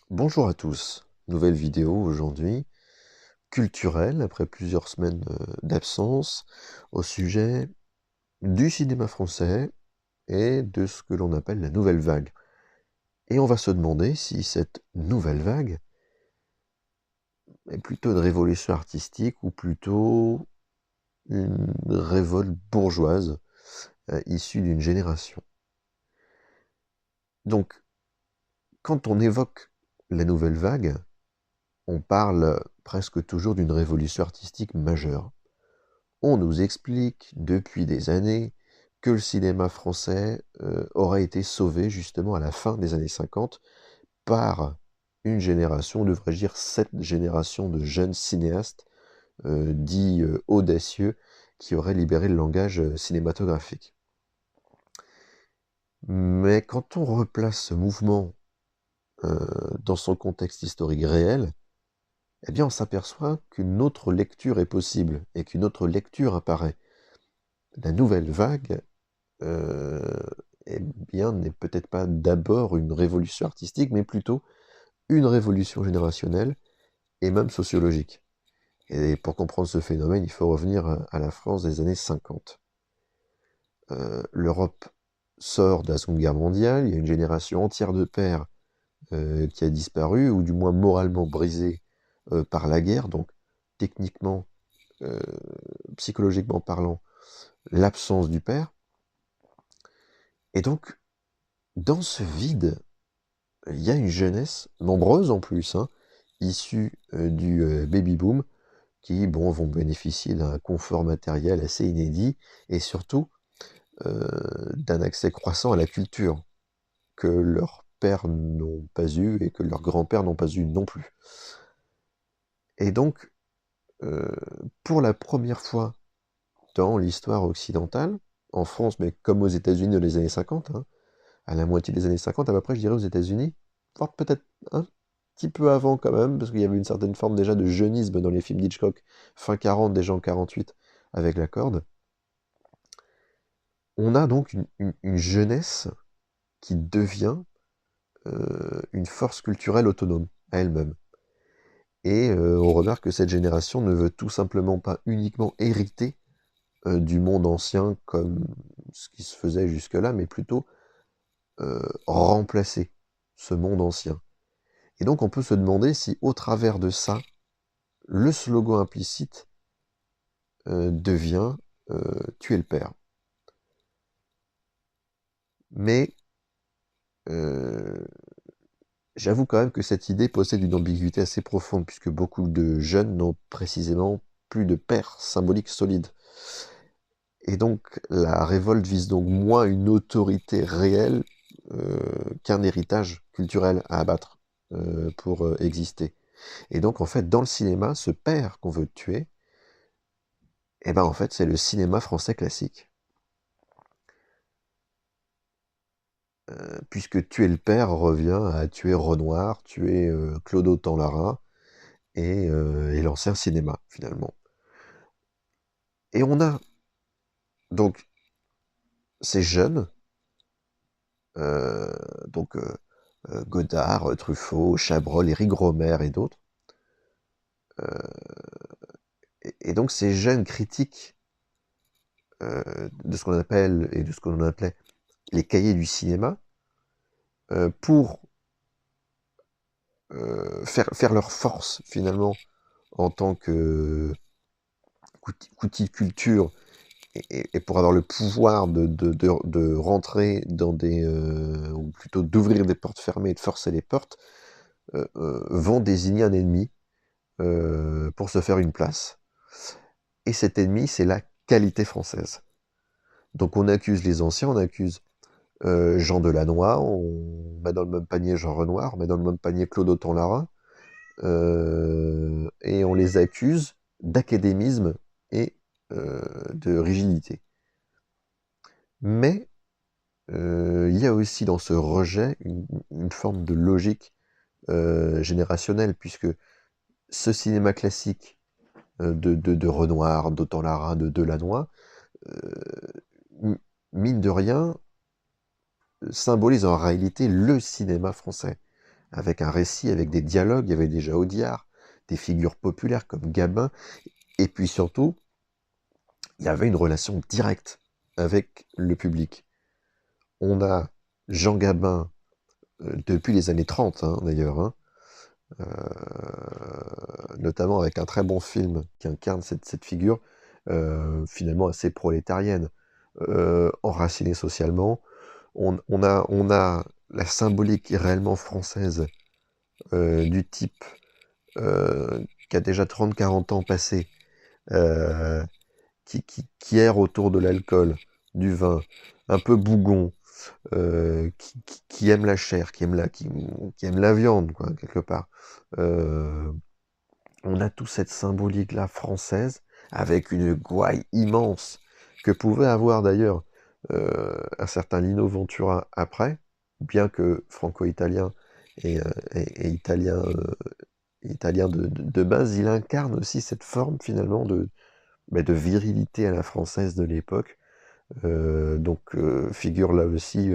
Bonjour à tous, nouvelle vidéo aujourd'hui, culturelle, après plusieurs semaines d'absence, au sujet du cinéma français et de ce que l'on appelle la nouvelle vague. Et on va se demander si cette nouvelle vague est plutôt une révolution artistique ou plutôt une révolte bourgeoise issue d'une génération. Donc, quand on évoque la nouvelle vague, on parle presque toujours d'une révolution artistique majeure. On nous explique depuis des années que le cinéma français aurait été sauvé justement à la fin des années 50 par une génération, devrais-je dire cette génération de jeunes cinéastes dits audacieux qui auraient libéré le langage cinématographique. Mais quand on replace ce mouvement dans son contexte historique réel, eh bien on s'aperçoit qu'une autre lecture est possible et qu'une autre lecture apparaît. La nouvelle vague heu, eh bien, n'est peut-être pas d'abord une révolution artistique, mais plutôt une révolution générationnelle et même sociologique. Et pour comprendre ce phénomène, il faut revenir à la France des années 50. L'Europe sort de la Seconde Guerre mondiale, il y a une génération entière de pères, qui a disparu, ou du moins moralement brisée, par la guerre, donc techniquement, heu, psychologiquement parlant, l'absence du père. Et donc, dans ce vide, il y a une jeunesse, nombreuse en plus, hein, issue du baby-boom, qui bon, vont bénéficier d'un confort matériel assez inédit et surtout d'un accès croissant à la culture que leurs pères n'ont pas eu et que leurs grands-pères n'ont pas eu non plus. Et donc, heu, pour la première fois dans l'histoire occidentale, en France, mais comme aux États-Unis dans les années 50, hein, à la moitié des années 50 à peu près, je dirais, aux États-Unis, voire peut-être un petit peu avant quand même, parce qu'il y avait une certaine forme déjà de jeunisme dans les films d'Hitchcock, fin 40, déjà en 48, avec la corde. On a donc une jeunesse qui devient une force culturelle autonome à elle-même. Et on remarque que cette génération ne veut tout simplement pas uniquement hériter du monde ancien comme ce qui se faisait jusque-là, mais plutôt remplacer ce monde ancien. Et donc on peut se demander si au travers de ça, le slogan implicite devient tuer le père. Mais j'avoue quand même que cette idée possède une ambiguïté assez profonde, puisque beaucoup de jeunes n'ont précisément plus de père symbolique solide. Et donc la révolte vise donc moins une autorité réelle qu'un héritage culturel à abattre pour exister. Et donc en fait, dans le cinéma, ce père qu'on veut tuer, eh ben en fait, c'est le cinéma français classique. Puisque tuer le père revient à tuer Renoir, tuer Claude Autant-Lara et l'ancien cinéma, finalement. Et on a donc ces jeunes, donc Godard, Truffaut, Chabrol, Éric Rohmer et d'autres, et donc ces jeunes critiques de ce qu'on appelle et de ce qu'on appelait les cahiers du cinéma, pour faire leur force finalement en tant que qu'outil de culture et pour avoir le pouvoir de rentrer dans des ou plutôt d'ouvrir des portes fermées et de forcer les portes, vont désigner un ennemi pour se faire une place. Et cet ennemi, c'est la qualité française. Donc on accuse les anciens, on accuse Jean Delannoy, on met dans le même panier Jean Renoir, on met dans le même panier Claude Autant-Lara, et on les accuse d'académisme et de rigidité. Mais il y a aussi dans ce rejet une forme de logique générationnelle, puisque ce cinéma classique de Renoir, d'Autant-Lara, de Delannoy, mine de rien, symbolise en réalité le cinéma français. avec un récit, avec des dialogues. Il y avait déjà Audiard, des figures populaires comme Gabin, et puis surtout, il y avait une relation directe avec le public. On a Jean Gabin, depuis les années 30, hein, d'ailleurs, hein, notamment avec un très bon film qui incarne cette figure, finalement assez prolétarienne, enracinée socialement. On a la symbolique réellement française, du type qui a déjà 30-40 ans passés, euh, qui erre autour de l'alcool, du vin, un peu bougon, qui aime la chair, qui aime la viande, quoi, quelque part. Euh, on a toute cette symbolique-là française, avec une gouaille immense, que pouvait avoir d'ailleurs un certain Lino Ventura après, bien que franco-italien et italien, italien de base, il incarne aussi cette forme finalement de virilité à la française de l'époque. Donc figure là aussi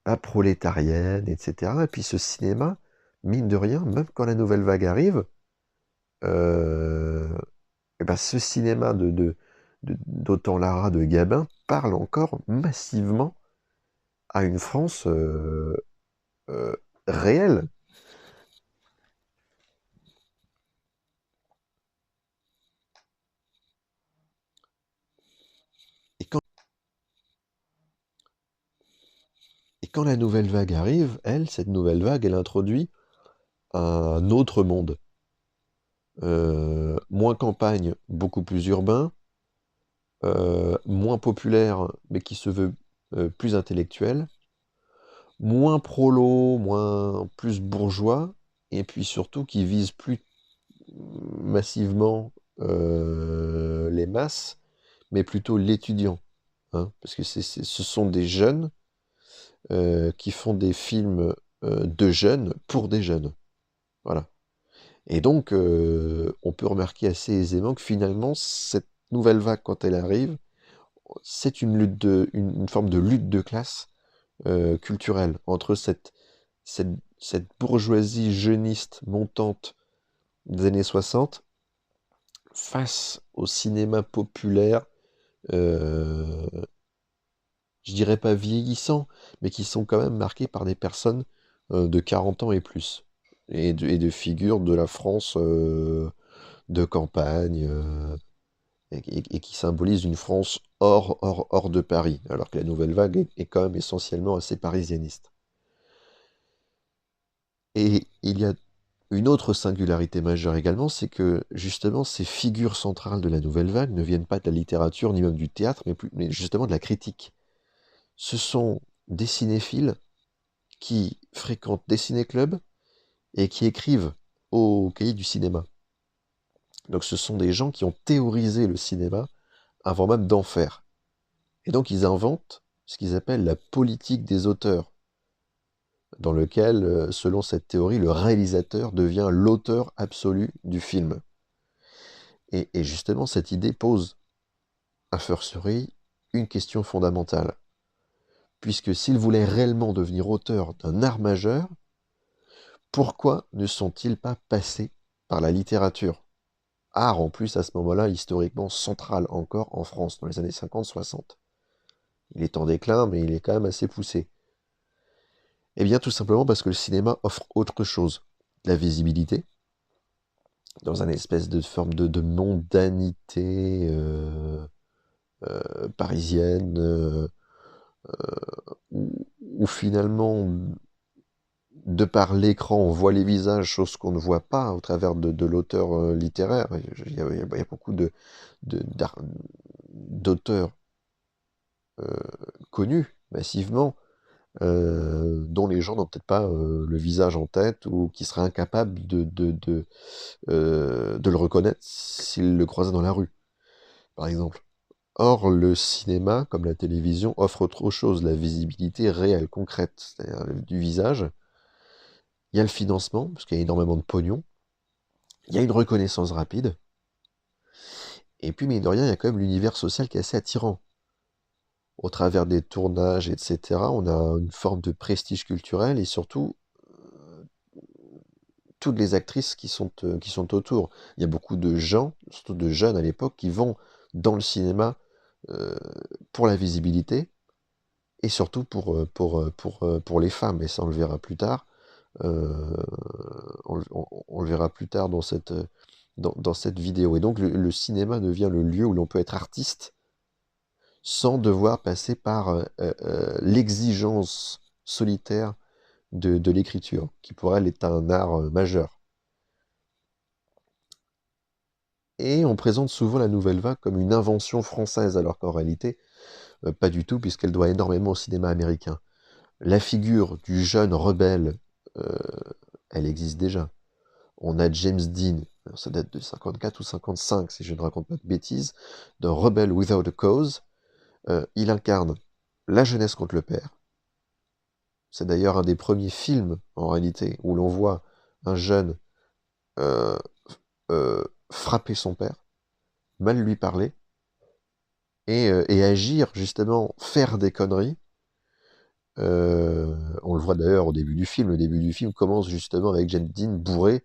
pas prolétarienne, etc. Et puis ce cinéma, mine de rien, même quand la nouvelle vague arrive, euh, et ben ce cinéma d'Autant Lara, de Gabin, parle encore massivement à une France euh, réelle. Et quand, et quand la nouvelle vague arrive, cette nouvelle vague, elle introduit un autre monde. Moins campagne, beaucoup plus urbain, moins populaire, mais qui se veut plus intellectuel, moins prolo, plus bourgeois, et puis surtout qui vise plus massivement les masses, mais plutôt l'étudiant, hein, parce que ce sont des jeunes qui font des films de jeunes pour des jeunes. Voilà. Et donc, on peut remarquer assez aisément que finalement, cette nouvelle vague, quand elle arrive, c'est une forme de lutte de classe culturelle entre cette, cette bourgeoisie jeuniste montante des années 60 face au cinéma populaire, euh, je dirais pas vieillissant, mais qui sont quand même marqués par des personnes de 40 ans et plus, et de figures de la France de campagne, et qui symbolisent une France hors de Paris, alors que la nouvelle vague est quand même essentiellement assez parisianiste. Et il y a une autre singularité majeure également, c'est que justement ces figures centrales de la nouvelle vague ne viennent pas de la littérature ni même du théâtre, mais justement de la critique. Ce sont des cinéphiles qui fréquentent des ciné-clubs et qui écrivent au cahier du cinéma. Donc ce sont des gens qui ont théorisé le cinéma avant même d'en faire. Et donc ils inventent ce qu'ils appellent la politique des auteurs, dans lequel, selon cette théorie, le réalisateur devient l'auteur absolu du film. Et justement, cette idée pose, a fortiori, une question fondamentale. Puisque s'ils voulaient réellement devenir auteurs d'un art majeur, pourquoi ne sont-ils pas passés par la littérature? Art en plus à ce moment-là historiquement central encore en France, dans les années 50-60. Il est en déclin, mais il est quand même assez poussé. Eh bien tout simplement parce que le cinéma offre autre chose. La visibilité, dans une espèce de forme de mondanité parisienne, où finalement, de par l'écran, on voit les visages, chose qu'on ne voit pas au travers de l'auteur littéraire. Il y a beaucoup d'auteurs connus massivement, dont les gens n'ont peut-être pas le visage en tête ou qui seraient incapables de le reconnaître s'ils le croisaient dans la rue, par exemple. Or, le cinéma, comme la télévision, offre autre chose, la visibilité réelle, concrète, c'est-à-dire du visage. Il y a le financement, parce qu'il y a énormément de pognon. Il y a une reconnaissance rapide. Et puis, mine de rien, il y a quand même l'univers social qui est assez attirant. Au travers des tournages, etc., on a une forme de prestige culturel et surtout, toutes les actrices qui sont autour. Il y a beaucoup de gens, surtout de jeunes à l'époque, qui vont dans le cinéma euh, pour la visibilité et surtout pour les femmes. Et ça, on le verra plus tard. Euh, on le verra plus tard dans cette vidéo. Et donc, le cinéma devient le lieu où l'on peut être artiste sans devoir passer par l'exigence solitaire de l'écriture, qui pour elle est un art majeur. Et on présente souvent la nouvelle vague comme une invention française, alors qu'en réalité, pas du tout, puisqu'elle doit énormément au cinéma américain. La figure du jeune rebelle, euh, elle existe déjà. On a James Dean, alors ça date de 54 ou 55, si je ne raconte pas de bêtises, dans Rebel Without a Cause. Il incarne la jeunesse contre le père. C'est d'ailleurs un des premiers films, en réalité, où l'on voit un jeune euh, frapper son père, mal lui parler, et agir, justement, faire des conneries. On le voit d'ailleurs au début du film. Le début du film commence justement avec James Dean bourré,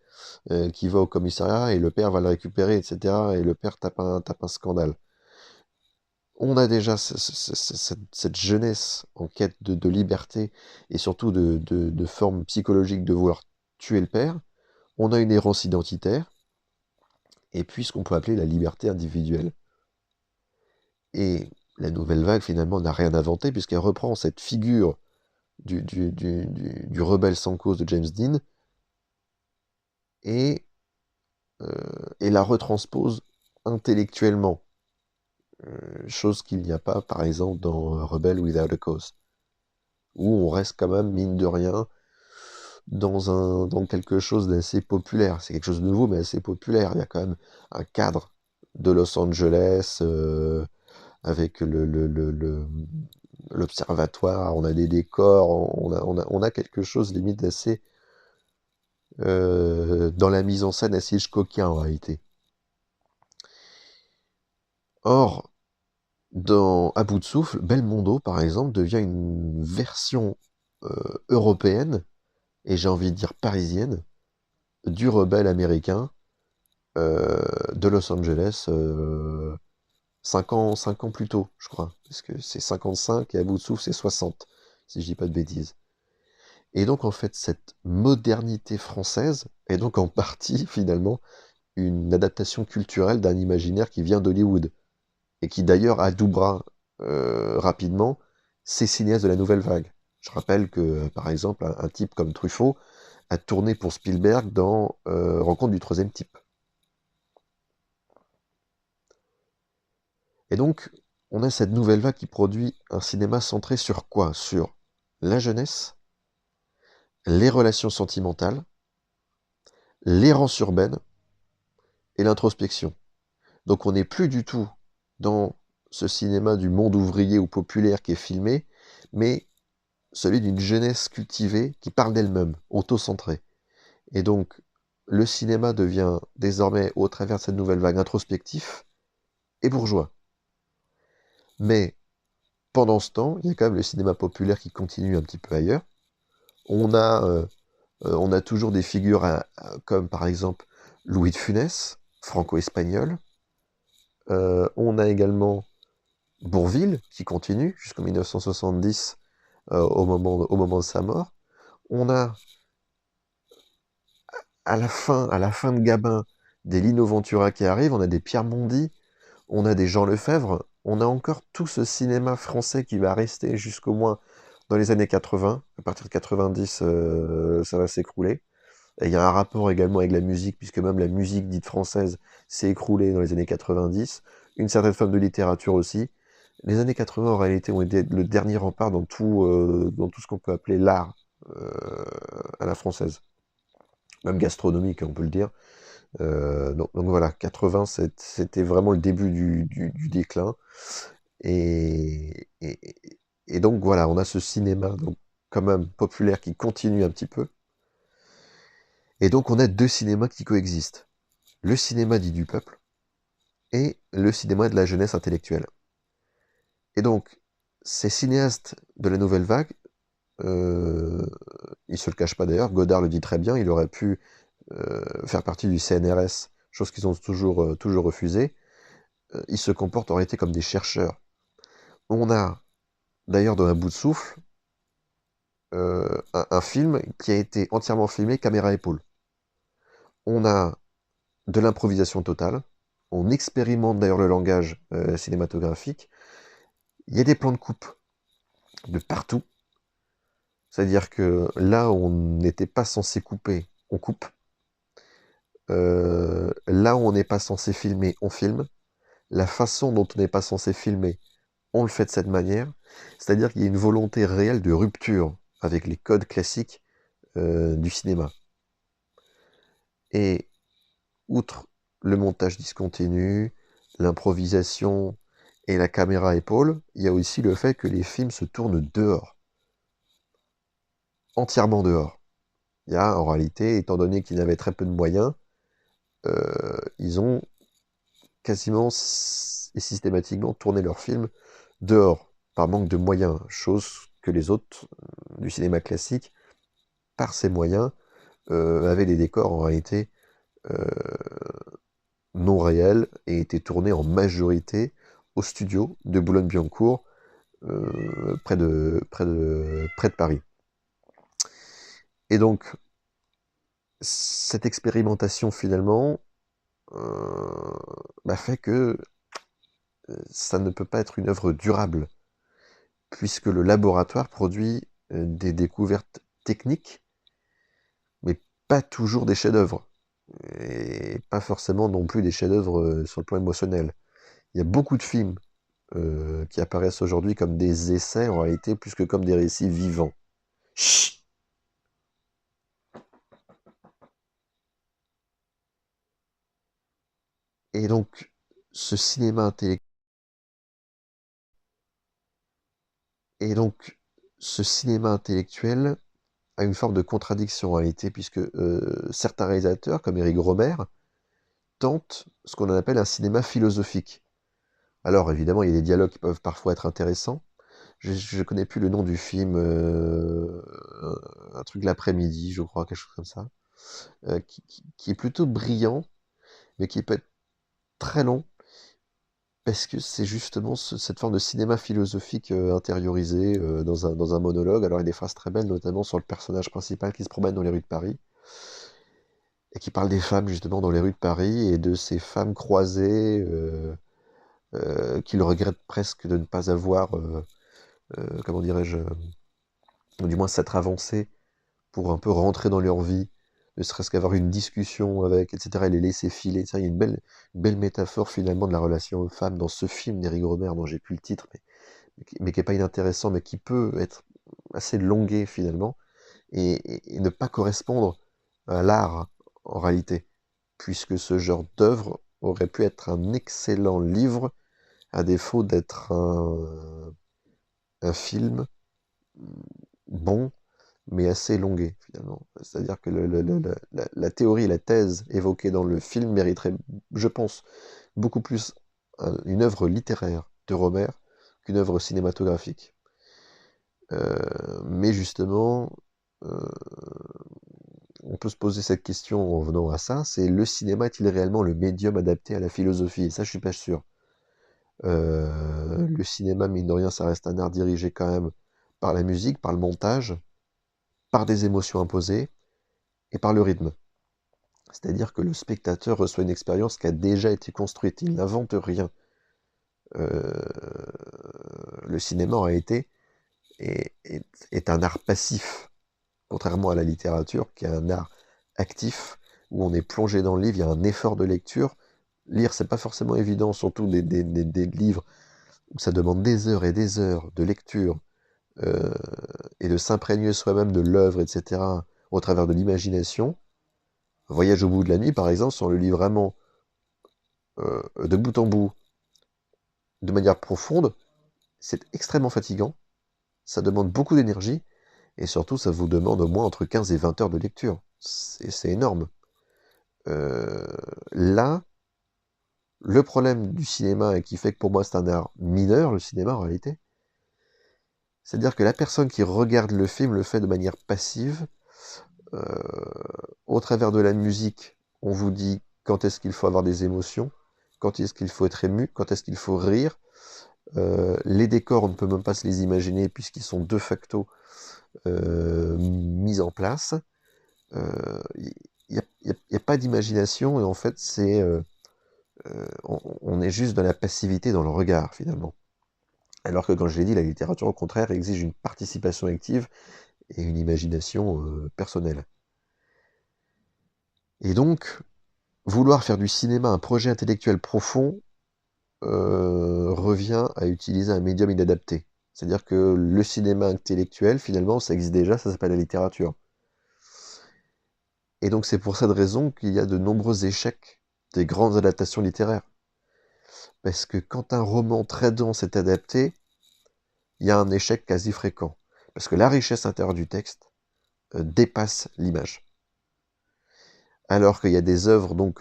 qui va au commissariat, et le père va le récupérer, etc. Et le père tape un scandale. On a déjà cette jeunesse en quête de liberté, et surtout de forme psychologique de vouloir tuer le père. On a une errance identitaire, et puis ce qu'on peut appeler la liberté individuelle. Et la nouvelle vague, finalement, n'a rien inventé, puisqu'elle reprend cette figure du rebelle sans cause de James Dean, et, et la retranspose intellectuellement. Chose qu'il n'y a pas, par exemple, dans Rebel Without a Cause, où on reste quand même, mine de rien, dans quelque chose d'assez populaire. C'est quelque chose de nouveau, mais assez populaire. Il y a quand même un cadre de Los Angeles, avec l'observatoire, on a des décors, on a quelque chose limite d'assez, dans la mise en scène, assez Hitchcockien en réalité. Or, À bout de souffle, Belmondo, par exemple, devient une version européenne, et j'ai envie de dire parisienne, du rebelle américain de Los Angeles, 5 ans plus tôt, je crois, parce que c'est 55 et À bout de souffle c'est 60, si je dis pas de bêtises. Et donc en fait, cette modernité française est donc en partie finalement une adaptation culturelle d'un imaginaire qui vient d'Hollywood, et qui d'ailleurs adoubera rapidement ces cinéastes de la nouvelle vague. Je rappelle que, par exemple, un type comme Truffaut a tourné pour Spielberg dans Rencontre du troisième type. Et donc, on a cette nouvelle vague qui produit un cinéma centré sur quoi? Sur la jeunesse, les relations sentimentales, l'errance urbaine et l'introspection. Donc on n'est plus du tout dans ce cinéma du monde ouvrier ou populaire qui est filmé, mais celui d'une jeunesse cultivée qui parle d'elle-même, auto-centrée. Et donc, le cinéma devient désormais, au travers de cette nouvelle vague, introspectif et bourgeois. Mais pendant ce temps, il y a quand même le cinéma populaire qui continue un petit peu ailleurs. On a, on a toujours des figures comme par exemple Louis de Funès, franco-espagnol. On a également Bourvil qui continue jusqu'en 1970, au moment de sa mort. On a à la fin de Gabin, des Lino Ventura qui arrivent, on a des Pierre Mondy, on a des Jean Lefebvre, on a encore tout ce cinéma français qui va rester jusqu'au moins dans les années 80. À partir de 90, ça va s'écrouler. Et il y a un rapport également avec la musique, puisque même la musique dite française s'est écroulée dans les années 90. Une certaine forme de littérature aussi. Les années 80, en réalité, ont été le dernier rempart dans tout ce qu'on peut appeler l'art à la française. Même gastronomique, on peut le dire. Donc voilà, 80, c'était vraiment le début du déclin. Et, et, et donc voilà, on a ce cinéma donc, quand même populaire qui continue un petit peu. Et donc on a deux cinémas qui coexistent. Le cinéma dit du peuple et le cinéma de la jeunesse intellectuelle. Et donc, ces cinéastes de la nouvelle vague, ils se le cachent pas d'ailleurs, Godard le dit très bien, il aurait pu faire partie du CNRS, chose qu'ils ont toujours refusé, ils se comportent en réalité comme des chercheurs. On a, d'ailleurs, dans Un bout de souffle, un film qui a été entièrement filmé caméra épaule. On a de l'improvisation totale, on expérimente d'ailleurs le langage cinématographique, il y a des plans de coupe de partout, c'est-à-dire que là où on n'était pas censé couper, on coupe, là où on n'est pas censé filmer, on filme, la façon dont on n'est pas censé filmer, on le fait de cette manière, c'est-à-dire qu'il y a une volonté réelle de rupture avec les codes classiques du cinéma. Et outre le montage discontinu, l'improvisation et la caméra épaule, il y a aussi le fait que les films se tournent dehors, entièrement dehors. Il y a en réalité, étant donné qu'ils avaient très peu de moyens, ils ont quasiment et systématiquement tourné leurs films dehors, par manque de moyens, chose que les autres du cinéma classique, par ces moyens, avaient des décors en réalité non réels et étaient tournés en majorité au studio de Boulogne-Billancourt, près de Paris. Et donc, cette expérimentation, finalement, fait que ça ne peut pas être une œuvre durable, puisque le laboratoire produit des découvertes techniques, mais pas toujours des chefs-d'œuvre, et pas forcément non plus des chefs-d'œuvre sur le plan émotionnel. Il y a beaucoup de films qui apparaissent aujourd'hui comme des essais, en réalité, plus que comme des récits vivants. Chut. Et donc, ce cinéma intellectuel, a une forme de contradiction en réalité, puisque certains réalisateurs, comme Éric Rohmer, tentent ce qu'on appelle un cinéma philosophique. Alors évidemment, il y a des dialogues qui peuvent parfois être intéressants. Je ne connais plus le nom du film, un truc l'après-midi, je crois, quelque chose comme ça, qui est plutôt brillant, mais qui peut être très long, parce que c'est justement cette forme de cinéma philosophique intériorisé dans un monologue. Alors il y a des phrases très belles, notamment sur le personnage principal qui se promène dans les rues de Paris, et qui parle des femmes justement dans les rues de Paris, et de ces femmes croisées qu'il regrette presque de ne pas avoir, comment dirais-je, ou du moins s'être avancé pour un peu rentrer dans leur vie, ne serait-ce qu'avoir une discussion avec, etc., et les laisser filer. Il y a une belle métaphore finalement de la relation homme-femme dans ce film d'Éric Rohmer, dont j'ai plus le titre, mais qui est pas inintéressant, mais qui peut être assez longué finalement, et ne pas correspondre à l'art en réalité, puisque ce genre d'œuvre aurait pu être un excellent livre, à défaut d'être un film bon, mais assez élongué finalement. C'est-à-dire que la théorie, la thèse évoquée dans le film mériterait, je pense, beaucoup plus une œuvre littéraire de Rohmer qu'une œuvre cinématographique. Mais justement, on peut se poser cette question en venant à ça, c'est le cinéma est-il réellement le médium adapté à la philosophie? Et ça, je suis pas sûr. Le cinéma, mine de rien, ça reste un art dirigé quand même par la musique, par le montage, par des émotions imposées et par le rythme. C'est-à-dire que le spectateur reçoit une expérience qui a déjà été construite, il n'invente rien. Le cinéma en réalité est un art passif, contrairement à la littérature qui est un art actif, où on est plongé dans le livre, il y a un effort de lecture. Lire, c'est pas forcément évident, surtout des livres où ça demande des heures et des heures de lecture, et de s'imprégner soi-même de l'œuvre, etc., au travers de l'imagination. Voyage au bout de la nuit, par exemple, si on le lit vraiment de bout en bout, de manière profonde, c'est extrêmement fatigant, ça demande beaucoup d'énergie, et surtout, ça vous demande au moins entre 15 et 20 heures de lecture. C'est énorme. Là, le problème du cinéma, et qui fait que pour moi c'est un art mineur, le cinéma en réalité, c'est-à-dire que la personne qui regarde le film le fait de manière passive, Au travers de la musique, on vous dit quand est-ce qu'il faut avoir des émotions, quand est-ce qu'il faut être ému, quand est-ce qu'il faut rire. Les décors, on ne peut même pas se les imaginer puisqu'ils sont de facto mis en place. Il n'y a pas d'imagination et en fait, on est juste dans la passivité, dans le regard finalement. Alors que, comme je l'ai dit, la littérature, au contraire, exige une participation active et une imagination personnelle. Et donc, vouloir faire du cinéma un projet intellectuel profond revient à utiliser un médium inadapté. C'est-à-dire que le cinéma intellectuel, finalement, ça existe déjà, ça s'appelle la littérature. Et donc c'est pour cette raison qu'il y a de nombreux échecs des grandes adaptations littéraires. Parce que quand un roman très dense est adapté, il y a un échec quasi fréquent. Parce que la richesse intérieure du texte dépasse l'image. Alors qu'il y a des œuvres, donc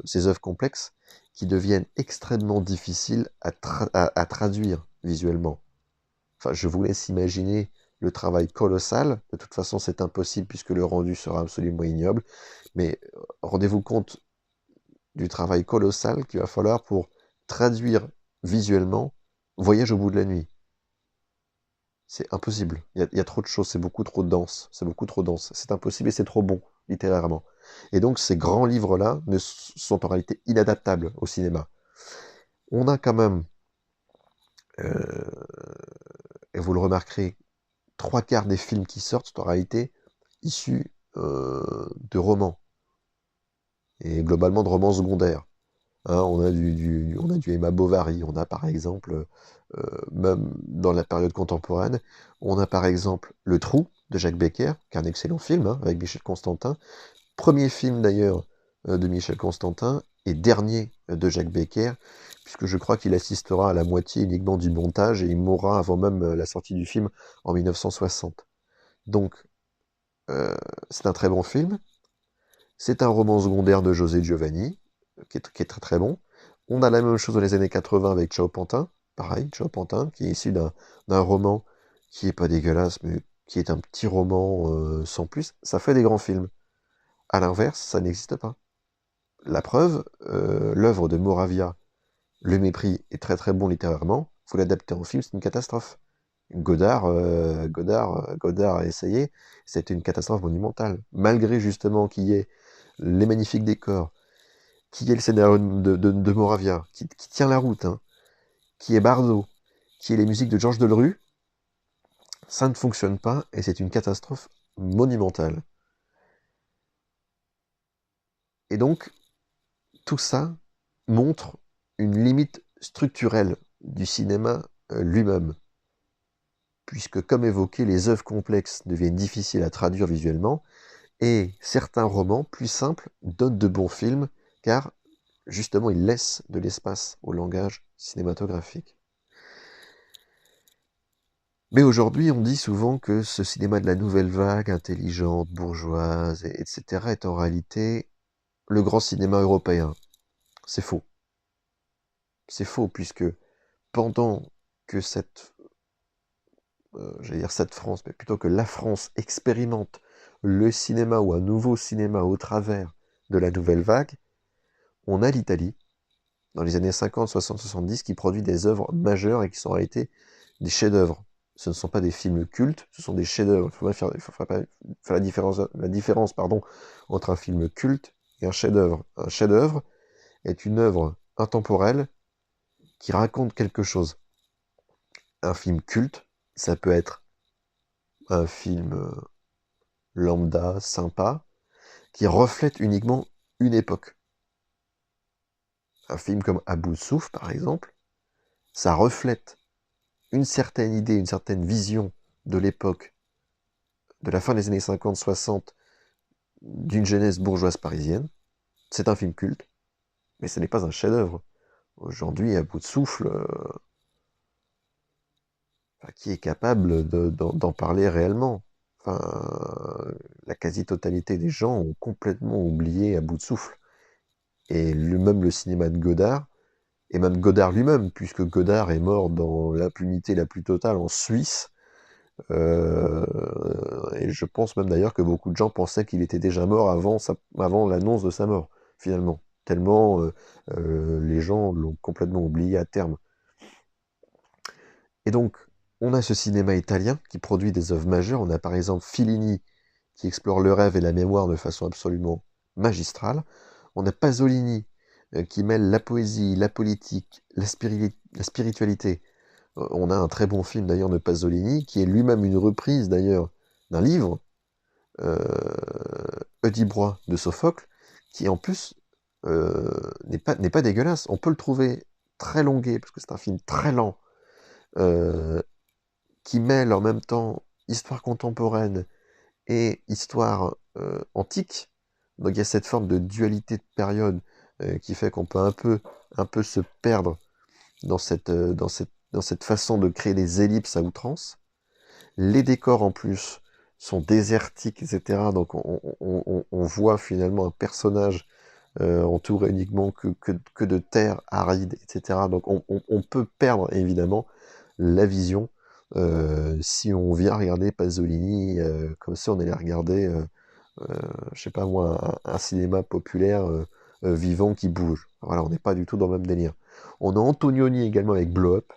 ces œuvres complexes, qui deviennent extrêmement difficiles à traduire visuellement. Enfin, je vous laisse imaginer le travail colossal. De toute façon, c'est impossible puisque le rendu sera absolument ignoble. Mais rendez-vous compte du travail colossal qu'il va falloir pour traduire visuellement Voyage au bout de la nuit. C'est impossible. Il y a trop de choses, c'est beaucoup trop dense. C'est beaucoup trop dense. C'est impossible et c'est trop bon, littérairement. Et donc, ces grands livres-là sont en réalité inadaptables au cinéma. On a quand même, et vous le remarquerez, 3/4 des films qui sortent sont en réalité issus de romans. Et globalement de romans secondaires. Hein, on a du Emma Bovary, on a par exemple, même dans la période contemporaine, on a par exemple Le Trou de Jacques Becker, qui est un excellent film, hein, avec Michel Constantin. Premier film d'ailleurs de Michel Constantin, et dernier de Jacques Becker, puisque je crois qu'il assistera à la moitié uniquement du montage, et il mourra avant même la sortie du film en 1960. Donc, c'est un très bon film. C'est un roman secondaire de José Giovanni, qui est très très bon. On a la même chose dans les années 80 avec Chao Pantin, pareil, Chao Pantin, qui est issu d'un roman qui est pas dégueulasse, mais qui est un petit roman sans plus. Ça fait des grands films. À l'inverse, ça n'existe pas. La preuve, l'œuvre de Moravia, Le Mépris, est très très bon littérairement. Faut l'adapter en film, c'est une catastrophe. Godard a essayé, c'était une catastrophe monumentale. Malgré justement qu'il y ait les magnifiques décors, qu'il y ait le scénario de Moravia, qui tient la route, hein, qui est Bardot, qui est les musiques de Georges Delerue, ça ne fonctionne pas et c'est une catastrophe monumentale. Et donc, tout ça montre une limite structurelle du cinéma lui-même. Puisque, comme évoqué, les œuvres complexes deviennent difficiles à traduire visuellement, et certains romans plus simples donnent de bons films, car justement ils laissent de l'espace au langage cinématographique. Mais aujourd'hui, on dit souvent que ce cinéma de la nouvelle vague, intelligente, bourgeoise, etc., est en réalité le grand cinéma européen. C'est faux. C'est faux, puisque pendant que j'allais dire cette France, mais plutôt que la France expérimente le cinéma ou un nouveau cinéma au travers de la nouvelle vague, on a l'Italie, dans les années 50, 60, 70, qui produit des œuvres majeures et qui sont en réalité des chefs-d'œuvre. Ce ne sont pas des films cultes, ce sont des chefs-d'œuvre. Il faut faire la différence entre un film culte et un chef-d'œuvre. Un chef-d'œuvre est une œuvre intemporelle qui raconte quelque chose. Un film culte, ça peut être un film lambda, sympa, qui reflète uniquement une époque. Un film comme À bout de souffle, par exemple, ça reflète une certaine idée, une certaine vision de l'époque, de la fin des années 50-60, d'une jeunesse bourgeoise parisienne. C'est un film culte, mais ce n'est pas un chef-d'œuvre. Aujourd'hui, À bout de souffle, qui est capable d'en parler réellement? Enfin, la quasi-totalité des gens ont complètement oublié À bout de souffle. Et même le cinéma de Godard, et même Godard lui-même, puisque Godard est mort dans l'impunité la plus totale en Suisse, Euh, et je pense même d'ailleurs que beaucoup de gens pensaient qu'il était déjà mort avant l'annonce de sa mort, finalement. Tellement les gens l'ont complètement oublié à terme. Et donc, on a ce cinéma italien qui produit des œuvres majeures. On a par exemple Fellini qui explore le rêve et la mémoire de façon absolument magistrale. On a Pasolini qui mêle la poésie, la politique, la spiritualité. On a un très bon film d'ailleurs de Pasolini qui est lui-même une reprise d'ailleurs d'un livre, euh, Oedipe de Sophocle, qui en plus n'est pas dégueulasse. On peut le trouver très longué parce que c'est un film très lent. euh, qui mêle en même temps histoire contemporaine et histoire antique. Donc il y a cette forme de dualité de période qui fait qu'on peut un peu se perdre dans cette façon de créer des ellipses à outrance. Les décors en plus sont désertiques, etc. Donc on voit finalement un personnage entouré uniquement que de terre aride, etc. Donc on peut perdre évidemment la vision si on vient regarder Pasolini comme si on allait regarder, je sais pas moi, un cinéma populaire vivant qui bouge. Voilà, on n'est pas du tout dans le même délire. On a Antonioni également avec Blow Up,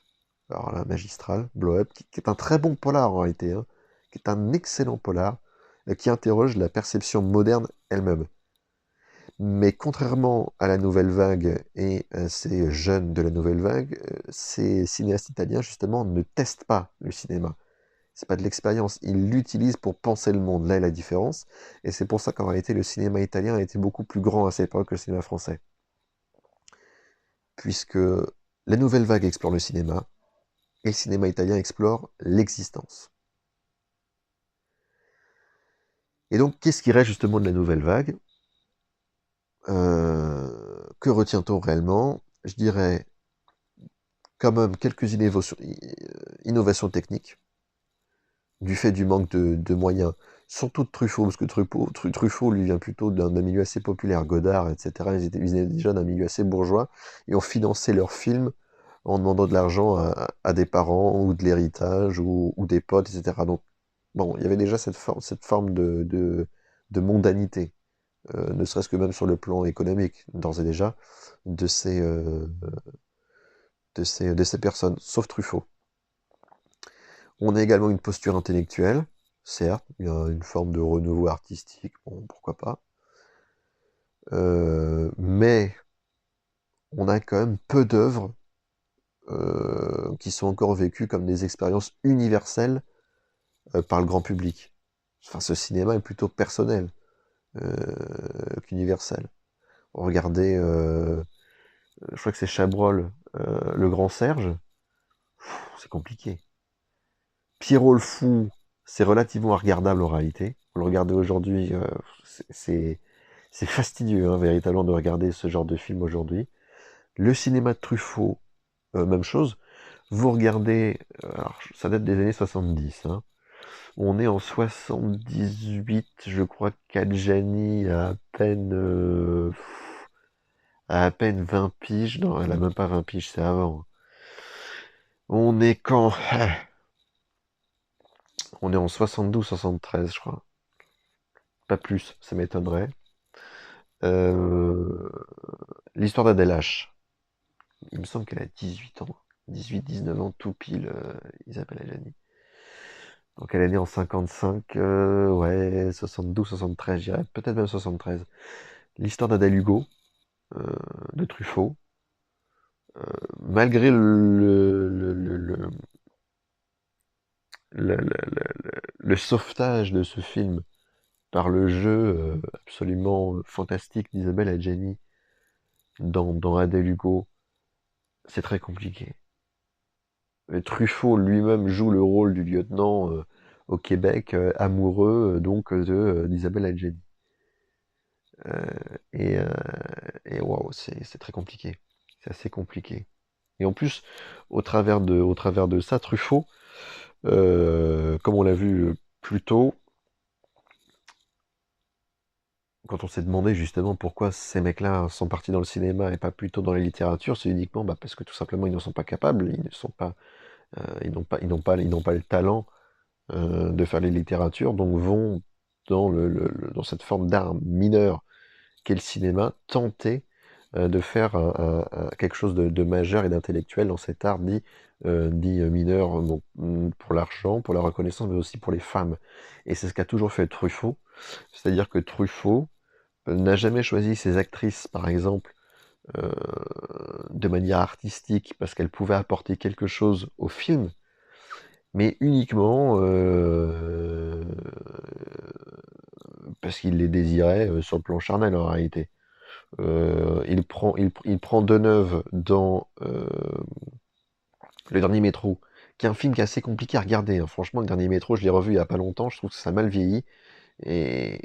alors là, magistral, Blow Up, qui est un très bon polar en réalité, hein, qui est un excellent polar, qui interroge la perception moderne elle-même. Mais contrairement à la nouvelle vague et à ces jeunes de la nouvelle vague, ces cinéastes italiens, justement, ne testent pas le cinéma. C'est pas de l'expérience, ils l'utilisent pour penser le monde. Là est la différence. Et c'est pour ça qu'en réalité, le cinéma italien a été beaucoup plus grand à cette époque que le cinéma français. Puisque la nouvelle vague explore le cinéma, et le cinéma italien explore l'existence. Et donc, qu'est-ce qui reste justement de la nouvelle vague? Que retient-on réellement? Je dirais quand même quelques innovations techniques, du fait du manque de moyens, surtout de Truffaut, parce que Truffaut lui vient plutôt d'un milieu assez populaire, Godard, etc. Ils venaient déjà d'un milieu assez bourgeois, et ont financé leurs films en demandant de l'argent à des parents, ou de l'héritage, ou des potes, etc. Donc, bon, il y avait déjà cette forme de mondanité, ne serait-ce que même sur le plan économique, d'ores et déjà, de de ces personnes, sauf Truffaut. On a également une posture intellectuelle, certes, il y a une forme de renouveau artistique, bon, pourquoi pas. Mais on a quand même peu d'œuvres qui sont encore vécues comme des expériences universelles par le grand public. Enfin, ce cinéma est plutôt personnel qu'universel. Regardez, je crois que c'est Chabrol, Le Grand Serge, c'est compliqué. Pierrot le Fou, c'est relativement regardable en réalité. Vous le regardez aujourd'hui, c'est fastidieux, hein, véritablement, de regarder ce genre de film aujourd'hui. Le cinéma de Truffaut, même chose. Vous regardez, alors, ça date des années 70, hein. On est en 78, je crois qu'Adjani a à peine 20 piges. Non, elle a même pas 20 piges, c'est avant. On est quand? On est en 72, 73, je crois. Pas plus, ça m'étonnerait. Euh, L'histoire d'Adèle H. Il me semble qu'elle a 18 ans. 18-19 ans, tout pile, Isabelle Adjani. Donc elle est née en 55, ouais, 72, 73, je dirais, peut-être même 73. L'histoire d'Adèle Hugo, euh, de Truffaut. Malgré le sauvetage de ce film par le jeu absolument fantastique d'Isabelle Adjani dans Adèle Hugo, c'est très compliqué. Et Truffaut lui-même joue le rôle du lieutenant au Québec, amoureux d'Isabelle Adjani. Euh, et euh, et waouh, c'est très compliqué. C'est assez compliqué. Et en plus, au travers de ça, Truffaut, comme on l'a vu plus tôt, quand on s'est demandé justement pourquoi ces mecs-là sont partis dans le cinéma et pas plutôt dans la littérature, c'est uniquement parce que tout simplement ils ne sont pas capables, ils ne sont pas, ils n'ont pas le talent de faire les littératures, donc vont dans cette forme d'art mineur qu'est le cinéma, tenter de faire quelque chose de majeur et d'intellectuel dans cet art dit mineur, bon, pour l'argent, pour la reconnaissance, mais aussi pour les femmes. Et c'est ce qu'a toujours fait Truffaut, c'est-à-dire que Truffaut n'a jamais choisi ses actrices, par exemple, euh, de manière artistique, parce qu'elles pouvaient apporter quelque chose au film, mais uniquement parce qu'il les désirait sur le plan charnel en réalité. Il prend Deneuve dans Le Dernier Métro, qui est un film qui est assez compliqué à regarder, hein. Franchement, Le Dernier Métro, je l'ai revu il y a pas longtemps, je trouve que ça a mal vieilli. Ouais,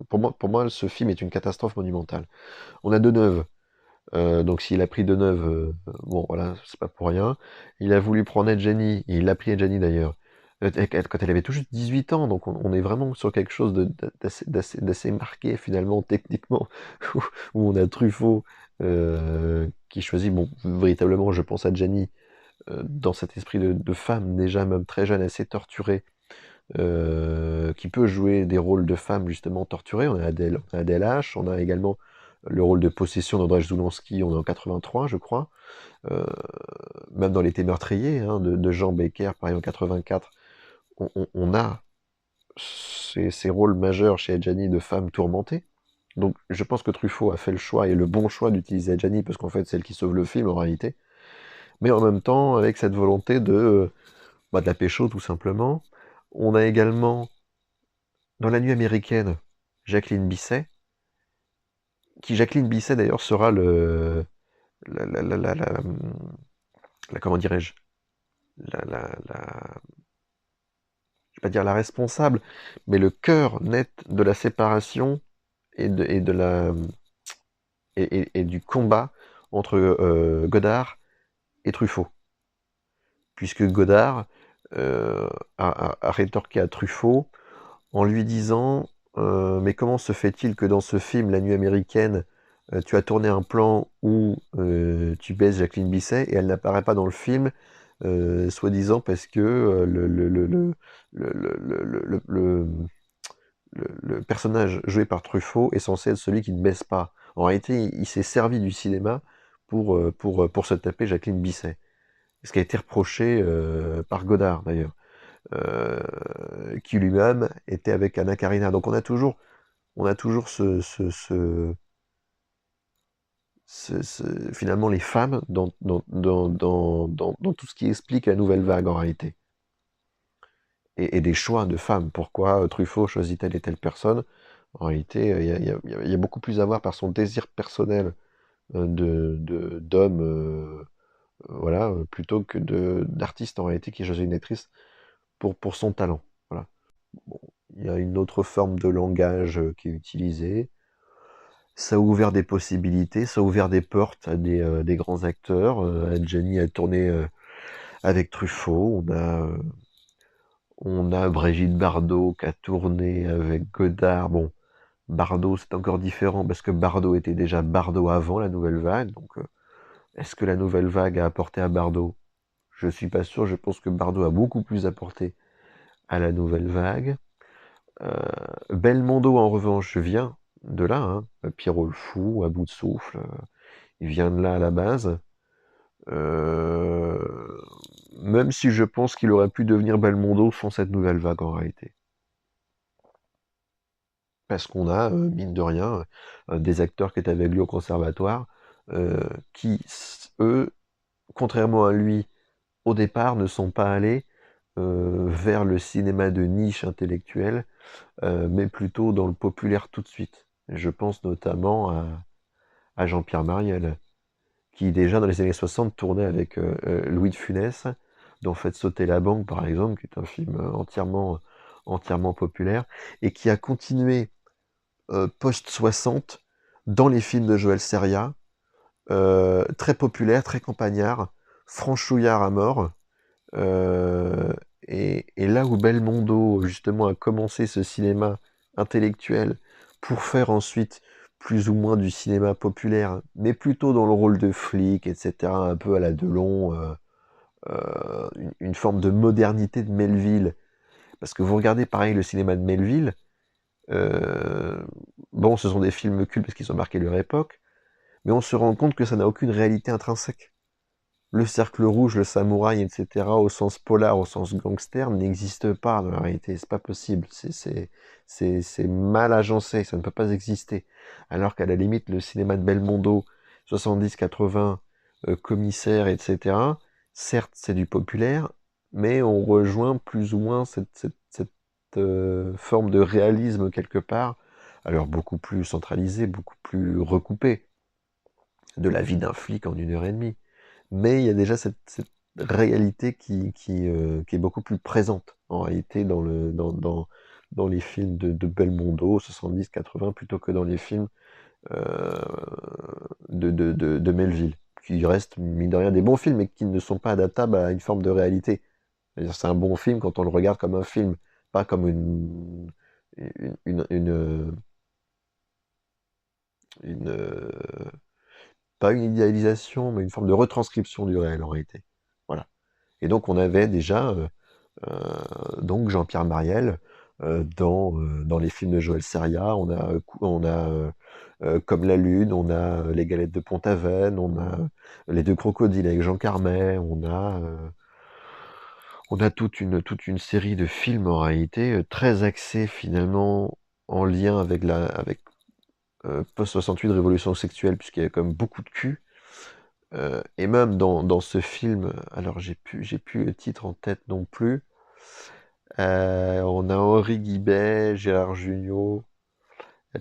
pour moi, ce film est une catastrophe monumentale. On a Deneuve, donc s'il a pris Deneuve, bon voilà, c'est pas pour rien. Il a voulu prendre Adjani, et il l'a pris Adjani d'ailleurs, quand elle avait tout juste 18 ans, donc on est vraiment sur quelque chose d'assez marqué finalement techniquement, où on a Truffaut qui choisit, bon, véritablement, je pense à Adjani, dans cet esprit de femme, déjà même très jeune, assez torturée, qui peut jouer des rôles de femmes justement torturées. On a Adèle H, on a également le rôle de possession d'Andrzej Zulonski, on est en 83, je crois. Euh, Même dans L'été meurtrier, hein, de Jean Becker, pareil en 84, on a ces rôles majeurs chez Adjani de femmes tourmentées. Donc je pense que Truffaut a fait le choix, et le bon choix d'utiliser Adjani, parce qu'en fait c'est elle qui sauve le film en réalité. Mais en même temps, avec cette volonté de la pécho tout simplement. On a également, dans La Nuit américaine, Jacqueline Bisset, qui Jacqueline Bisset d'ailleurs sera la, la, la, la, la- comment dirais-je, je vais pas dire la responsable, mais le cœur net de la séparation et de et du combat entre Godard et Truffaut. Puisque Godard a rétorqué à Truffaut en lui disant mais comment se fait-il que dans ce film, La Nuit américaine, tu as tourné un plan où tu baises Jacqueline Bisset et elle n'apparaît pas dans le film, soi-disant parce que le personnage joué par Truffaut est censé être celui qui ne baisse pas. En réalité, il s'est servi du cinéma pour se taper Jacqueline Bisset. Ce qui a été reproché par Godard d'ailleurs, qui lui-même était avec Anna Karina. Donc on a toujours finalement les femmes dans tout ce qui explique la nouvelle vague en réalité. Et des choix de femmes. Pourquoi Truffaut choisit telle et telle personne? En réalité, il y a beaucoup plus à voir par son désir personnel d'homme, voilà, plutôt que d'artiste en réalité qui choisit une actrice pour son talent. Voilà. Bon, il y a une autre forme de langage qui est utilisée. Ça a ouvert des possibilités, ça a ouvert des portes à des grands acteurs. Adjani a tourné avec Truffaut. On a Brigitte Bardot qui a tourné avec Godard. Bon, Bardot, c'est encore différent parce que Bardot était déjà Bardot avant la nouvelle vague. Donc, est-ce que la nouvelle vague a apporté à Bardot? Je suis pas sûr. Je pense que Bardot a beaucoup plus apporté à la nouvelle vague. Euh, Belmondo, en revanche, vient de là, hein. Pierrot le Fou, à bout de souffle, il vient de là à la base. Euh, Même si je pense qu'il aurait pu devenir Belmondo sans cette nouvelle vague en réalité. Parce qu'on a, mine de rien, des acteurs qui étaient avec lui au conservatoire, qui, eux, contrairement à lui, au départ, ne sont pas allés vers le cinéma de niche intellectuel, mais plutôt dans le populaire tout de suite. Je pense notamment à Jean-Pierre Mariel, qui déjà dans les années 60 tournait avec Louis de Funès, dont Faites sauter la banque par exemple, qui est un film entièrement populaire, et qui a continué post-60 dans les films de Joël Seria, très populaire, très campagnard, franchouillard à mort. Euh, et là où Belmondo, justement, a commencé ce cinéma intellectuel pour faire ensuite plus ou moins du cinéma populaire, mais plutôt dans le rôle de flic, etc., un peu à la Delon, une forme de modernité de Melville. Parce que vous regardez pareil le cinéma de Melville, bon, ce sont des films cultes parce qu'ils ont marqué leur époque, mais on se rend compte que ça n'a aucune réalité intrinsèque. Le cercle rouge, le samouraï, etc., au sens polar, au sens gangster, n'existe pas dans la réalité. C'est pas possible. C'est mal agencé. Ça ne peut pas exister. Alors qu'à la limite, le cinéma de Belmondo, 70-80, commissaire, etc., certes, c'est du populaire, mais on rejoint plus ou moins cette forme de réalisme quelque part, alors beaucoup plus centralisé, beaucoup plus recoupé, de la vie d'un flic en 1 heure et demie. Mais il y a déjà cette réalité qui est beaucoup plus présente, en réalité, dans les films de Belmondo, 70-80, plutôt que dans les films euh, de Melville, qui restent, mine de rien, des bons films, mais qui ne sont pas adaptables à une forme de réalité. C'est-à-dire, c'est un bon film quand on le regarde comme un film, pas comme une, une, pas une idéalisation, mais une forme de retranscription du réel, en réalité. Voilà. Et donc on avait déjà donc Jean-Pierre Mariel dans les films de Joël Seria. On a Comme la Lune, on a Les Galettes de Pont-Aven, on a Les Deux Crocodiles avec Jean Carmet, on a toute une série de films en réalité très axés finalement en lien avec Post-68 Révolution sexuelle, puisqu'il y a quand même beaucoup de cul. Et même dans ce film, alors j'ai plus le titre en tête non plus. On a Henri Guibet, Gérard Jugnot,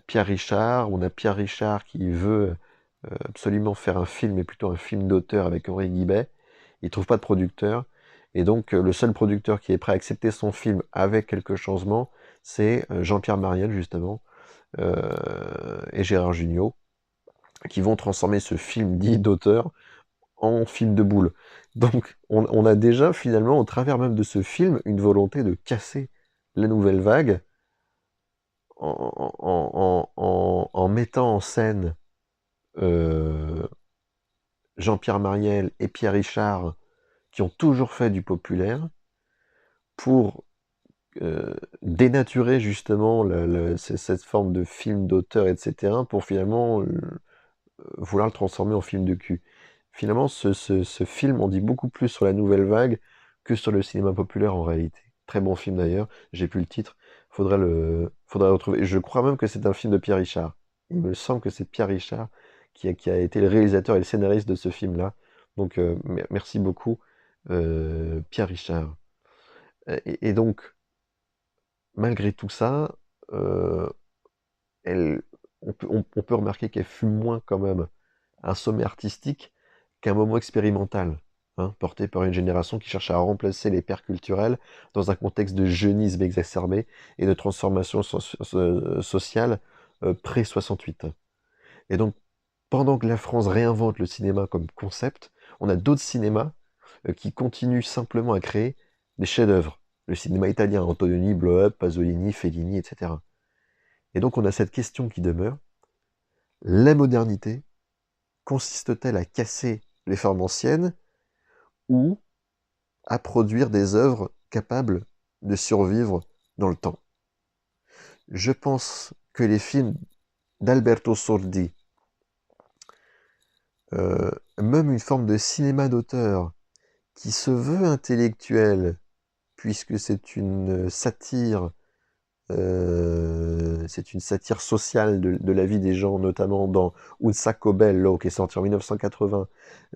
Pierre Richard. On a Pierre Richard qui veut absolument faire un film, mais plutôt un film d'auteur avec Henri Guibet. Il trouve pas de producteur. Et donc le seul producteur qui est prêt à accepter son film avec quelques changements, c'est Jean-Pierre Mariel, justement, et Gérard Jugnot, qui vont transformer ce film dit d'auteur en film de boule. Donc on a déjà finalement, au travers même de ce film, une volonté de casser la nouvelle vague en mettant en scène Jean-Pierre Mariel et Pierre Richard, qui ont toujours fait du populaire, pour dénaturer justement cette forme de film d'auteur, etc., pour finalement vouloir le transformer en film de cul. Finalement, ce film en dit beaucoup plus sur la nouvelle vague que sur le cinéma populaire en réalité. Très bon film d'ailleurs, j'ai plus le titre, faudrait le retrouver. Je crois même que c'est un film de Pierre Richard. Il me semble que c'est Pierre Richard qui a été le réalisateur et le scénariste de ce film-là. Donc merci beaucoup, Pierre Richard. Et donc, malgré tout ça, euh, on peut remarquer qu'elle fut moins quand même un sommet artistique qu'un moment expérimental, hein, porté par une génération qui cherche à remplacer les pères culturels dans un contexte de jeunisme exacerbé et de transformation sociale pré-68. Et donc, pendant que la France réinvente le cinéma comme concept, on a d'autres cinémas qui continuent simplement à créer des chefs-d'œuvre. Le cinéma italien, Antonioni, Bloch, Pasolini, Fellini, etc. Et donc on a cette question qui demeure: la modernité consiste-t-elle à casser les formes anciennes ou à produire des œuvres capables de survivre dans le temps? Je pense que les films d'Alberto Sordi, même une forme de cinéma d'auteur qui se veut intellectuel, puisque c'est une satire sociale de la vie des gens, notamment dans Un Sacco Bello, qui est sorti en 1980,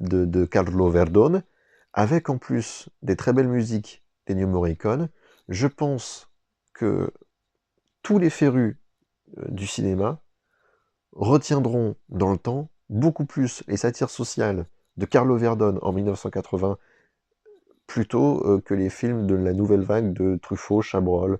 de Carlo Verdone, avec en plus des très belles musiques d'Ennio Morricone. Je pense que tous les férus du cinéma retiendront dans le temps beaucoup plus les satires sociales de Carlo Verdone en 1980, plutôt que les films de la nouvelle vague de Truffaut, Chabrol,